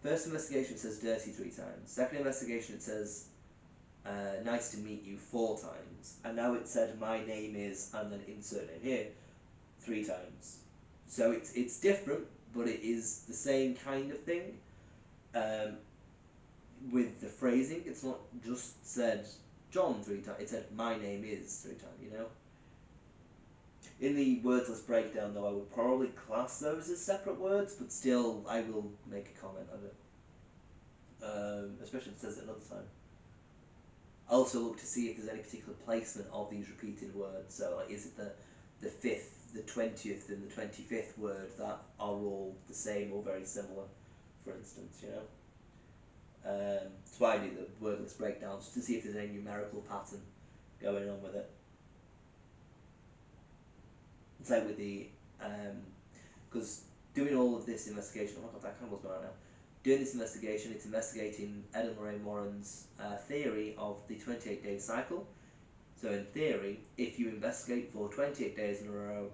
First investigation it says dirty 3 times. Second investigation it says nice to meet you 4 times. And now it said my name is, and then insert name here, 3 times. So it's different, but it is the same kind of thing. With the phrasing, it's not just said John 3 times, it said my name is 3 times, you know? In the wordless breakdown, though, I would probably class those as separate words, but still, I will make a comment on it. Especially if it says it another time. I also look to see if there's any particular placement of these repeated words. So, like, is it the 5th, the 20th, and the 25th word that are all the same or very similar, for instance, you know? That's why I do the wordless breakdowns, to see if there's any numerical pattern going on with it. It's like with the, because doing all of this investigation, oh my god, that candle's going out now. Doing this investigation, it's investigating Ed and Lorraine Warren's theory of the 28-day cycle. So in theory, if you investigate for 28 days in a row,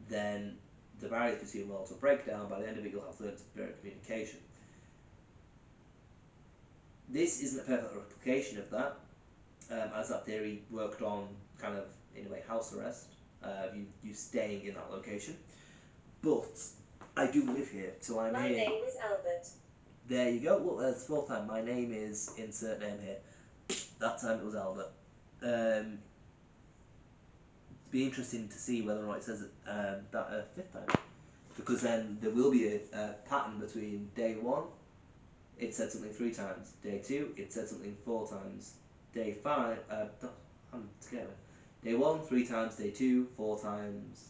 then the barriers between worlds will break down. By the end of it, you'll have learned spirit communication. This isn't a perfect replication of that, as that theory worked on kind of, in a way, house arrest, you staying in that location. But I do live here, so I'm here. My name is Albert. There you go. Look, there's the 4th time. My name is insert name here. That time it was Albert. It'd be interesting to see whether or not it says it that 5th time, because then there will be a pattern between day 1. It said something 3 times. Day 2, it said something 4 times. Day 5, I'm together. Day 1, 3 times. Day 2, 4 times.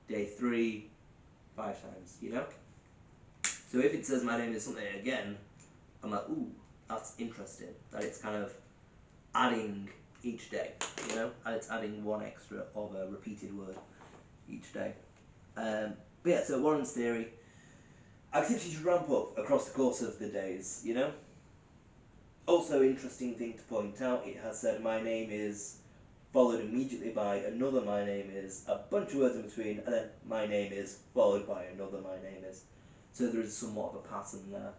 Day 3, 5 times, you know? So if it says my name is something again, I'm like, ooh, that's interesting. That it's kind of adding each day, you know? And it's adding 1 extra of a repeated word each day. But yeah, so Warren's theory, activity should ramp up across the course of the days, you know? Also, interesting thing to point out, it has said my name is, followed immediately by another my name is, a bunch of words in between, and then my name is, followed by another my name is. So there is somewhat of a pattern there.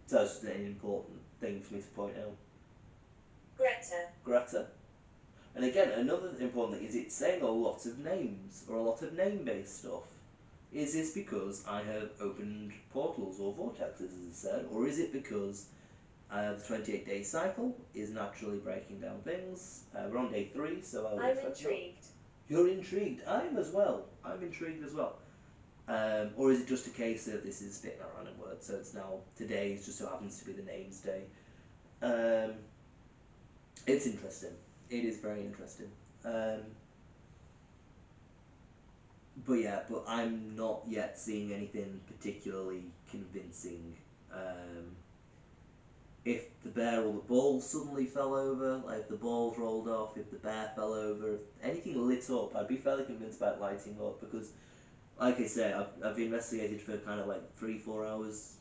So that's just an important thing for me to point out. Greta. And again, another important thing is it's saying a lot of names, or a lot of name-based stuff. Is this because I have opened portals or vortexes, as it said, or is it because the 28-day cycle is naturally breaking down things? We're on day 3, so I'm intrigued. You're intrigued. I am as well. I'm intrigued as well. Or is it just a case of this is spitting out random words, so it's now today just so happens to be the names day? It's interesting. It is very interesting. But yeah, but I'm not yet seeing anything particularly convincing. If the bear or the ball suddenly fell over, like if the ball's rolled off, if the bear fell over, if anything lit up, I'd be fairly convinced about lighting up, because, like I say, I've investigated for kind of like 3-4 hours.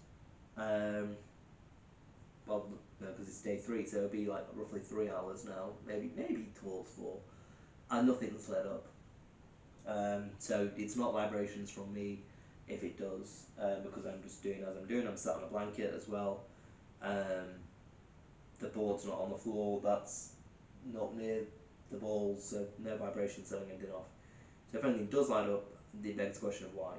Well, no, because it's day 3, so it'll be like roughly 3 hours now, maybe towards 4, and nothing's lit up. So it's not vibrations from me if it does, because I'm just doing as I'm doing. I'm sat on a blanket as well. The board's not on the floor, that's not near the balls, so no vibration setting anything off. So if anything does light up, it begs the question of why.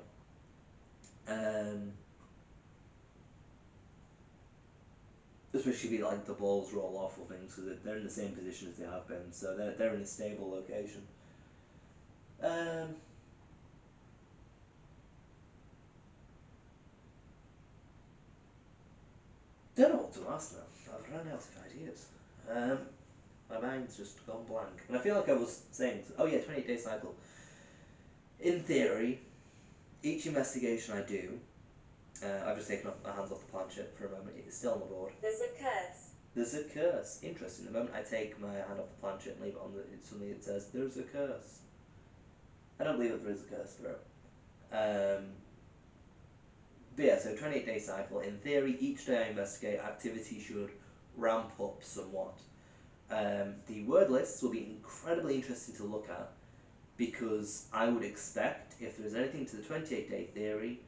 Especially if like the balls roll off or things, because they're in the same position as they have been, so they're in a stable location. Don't know what to ask now. I've run out of ideas. My mind's just gone blank. And I feel like I was saying, oh yeah, 28-day cycle. In theory, each investigation I do, I've just taken my hands off the planchette for a moment. It's still on the board. There's a curse. There's a curse. Interesting. The moment I take my hand off the planchette and leave it on suddenly it says, there's a curse. I don't believe that there is a curse for it. But yeah, so 28-day cycle. In theory, each day I investigate, activity should ramp up somewhat. The word lists will be incredibly interesting to look at. because I would expect, if there's anything to the 28-day theory,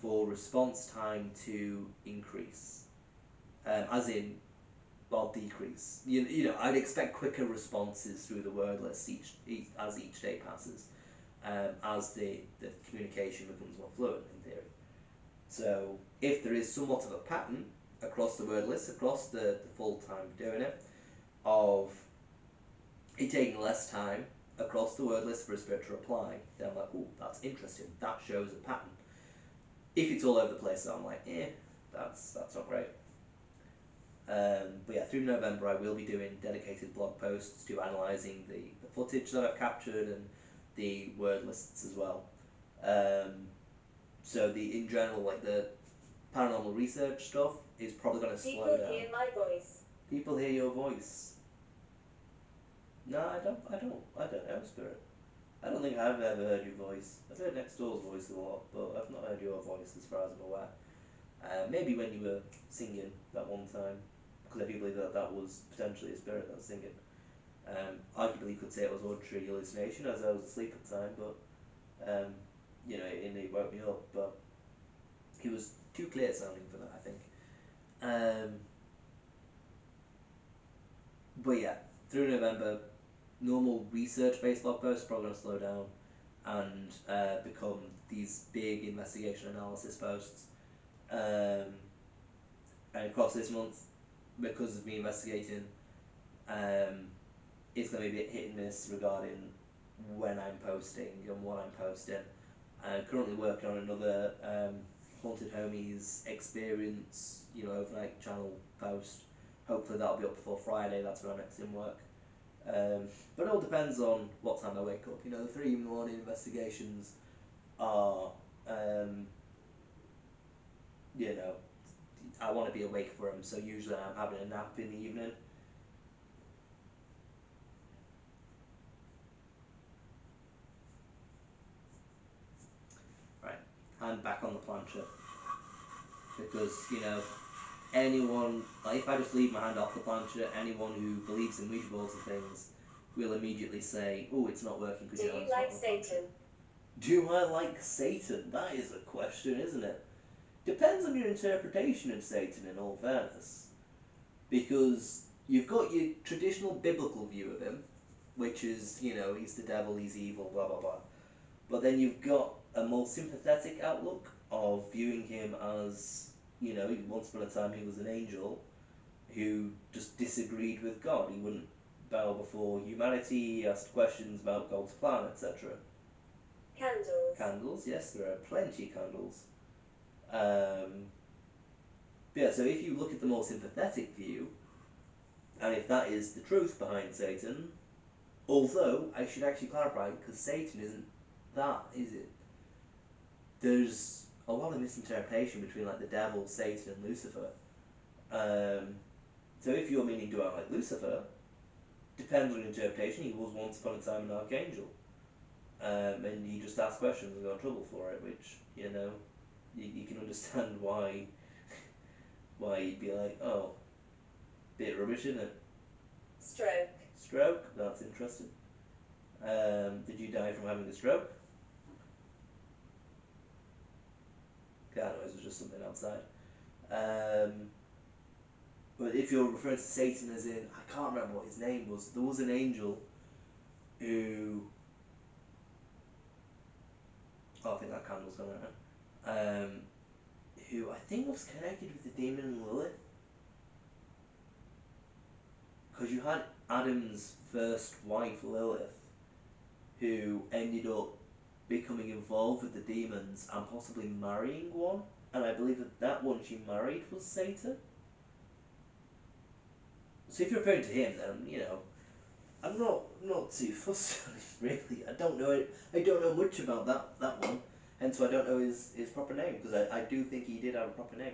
for response time to increase. As in, well, decrease. You know, I'd expect quicker responses through the word list as each day passes, as the communication becomes more fluent, in theory. So, if there is somewhat of a pattern across the word list, across the full time doing it, of it taking less time across the word list for a spirit to reply, then I'm like, oh, that's interesting. That shows a pattern. If it's all over the place, I'm like, that's not great. But yeah, through November I will be doing dedicated blog posts to analysing the footage that I've captured and the word lists as well. So in general, like the paranormal research stuff is probably going to slow down. People hear my voice. People hear your voice. No, I don't know, Spirit. I don't think I've ever heard your voice. I've heard next door's voice a lot, but I've not heard your voice as far as I'm aware. Maybe when you were singing that one time, because I do believe that was potentially a spirit that was singing. Arguably, you could say it was auditory hallucination as I was asleep at the time, but you know, it woke me up. But it was too clear sounding for that, I think. But yeah, through November, normal research-based blog posts are probably going to slow down and become these big investigation analysis posts. And across this month, because of me investigating, it's going to be a bit hit and miss regarding when I'm posting and what I'm posting. I'm currently working on another Haunted Homies experience, overnight channel post. Hopefully that'll be up before Friday. That's when I'm next in work. But it all depends on what time I wake up. The 3 morning investigations are, I want to be awake for them. So usually I'm having a nap in the evening. Right, I'm back on the plancha because anyone, like if I just leave my hand off the plancha, anyone who believes in Ouija boards and things will immediately say, "Oh, it's not working because your hand's not on the plancha." Do you like Satan? Do I like Satan? That is a question, isn't it? Depends on your interpretation of Satan, in all fairness. Because you've got your traditional biblical view of him, which is, he's the devil, he's evil, blah blah blah. But then you've got a more sympathetic outlook of viewing him as, once upon a time he was an angel who just disagreed with God. He wouldn't bow before humanity, he asked questions about God's plan, etc. Candles. Candles, yes, there are plenty of candles. Yeah, so if you look at the more sympathetic view, and if that is the truth behind Satan, although I should actually clarify, because Satan isn't that, is it? There's a lot of misinterpretation between like the devil, Satan, and Lucifer. So if you're meaning do I like Lucifer, depends on interpretation. He was once upon a time an archangel, and he just asked questions and got in trouble for it, which you can understand why you'd be like, oh, bit rubbish, isn't it? Stroke, that's interesting. Did you die from having a stroke? Yeah, it was just something outside. But if you're referring to Satan as in, I can't remember what his name was. There was an angel who, I think that candle's gone out. Who I think was connected with the demon Lilith. Because you had Adam's first wife, Lilith, who ended up becoming involved with the demons and possibly marrying one. And I believe that one she married was Satan. So if you're referring to him, then, I'm not too fussed on it, really. I don't know much about that one. Hence why I don't know his proper name, because I do think he did have a proper name.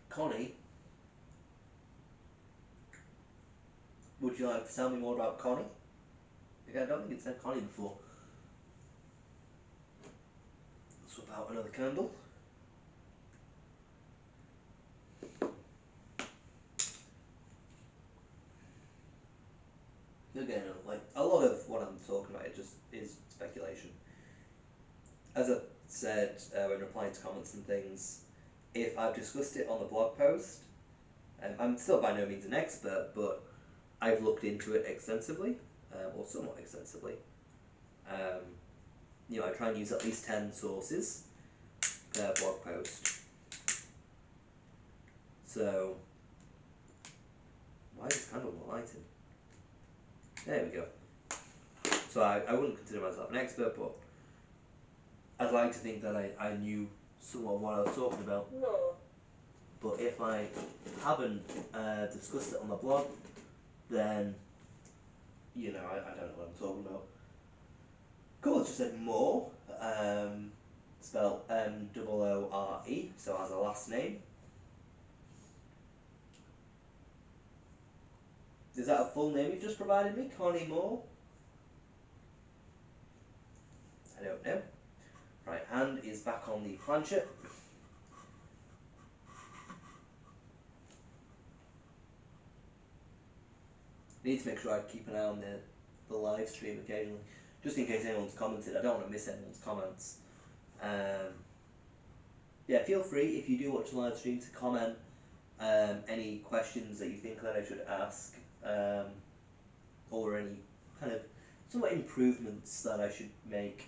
Connie? Would you like to tell me more about Connie? I don't think it said Connie before. Swap out another candle. again, like a lot of what I'm talking about, it just is speculation. As I said when replying to comments and things, if I've discussed it on the blog post, I'm still by no means an expert, but I've looked into it extensively, or somewhat extensively. I try and use at least 10 sources per blog post. So, why is this candle not lighted? There we go. So I wouldn't consider myself an expert, but I'd like to think that I knew somewhat what I was talking about. More. But if I haven't discussed it on the blog, then, I don't know what I'm talking about. Cool, it just said more, spelled Moore, so as a last name. Is that a full name you've just provided me, Connie Moore? I don't know. Right hand is back on the planchette. Need to make sure I keep an eye on the live stream occasionally, just in case anyone's commented. I don't want to miss anyone's comments. Yeah, feel free if you do watch the live stream to comment any questions that you think that I should ask, or any kind of somewhat improvements that I should make.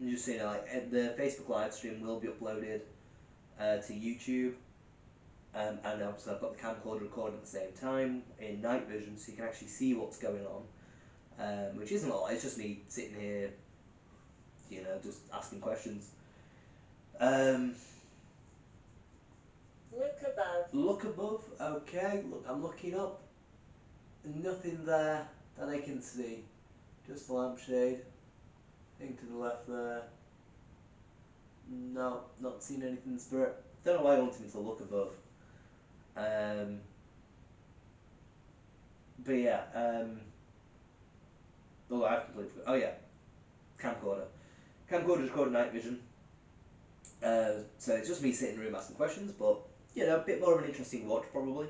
And just so you know, like the Facebook live stream will be uploaded to YouTube, and obviously I've got the camcorder recording at the same time in night vision, so you can actually see what's going on, which isn't a lot. It's just me sitting here, just asking questions. Look above. Look above. Okay, look, I'm looking up. Nothing there that I can see. Just the lampshade. Thing to the left there. No, not seeing anything in spirit. Don't know why I wanted me to look above. But yeah, oh, I've completely forgot. Oh yeah, camcorder. Camcorder's recording night vision. So it's just me sitting in the room asking questions, but a bit more of an interesting watch probably.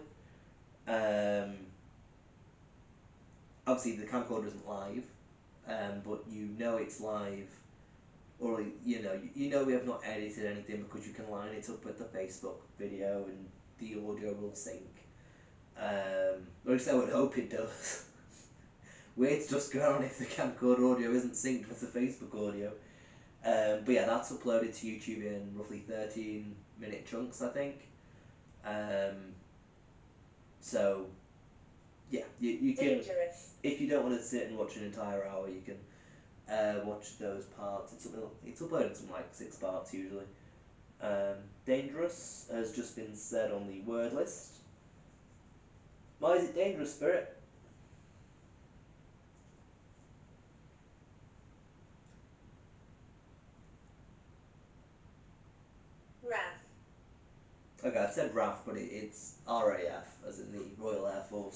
Obviously the camcorder isn't live, but it's live, or we have not edited anything, because you can line it up with the Facebook video and the audio will sync. Or at least I would hope it does. Wait just go on if the camcorder audio isn't synced with the Facebook audio. But yeah, that's uploaded to YouTube in roughly 13-minute chunks, I think. So yeah, you can. Dangerous. If you don't want to sit and watch an entire hour, you can watch those parts. It's uploaded something like 6 parts usually. Dangerous has just been said on the word list. Why is it dangerous, Spirit? RAF. Okay, I said RAF, but it's RAF, as in the Royal Air Force.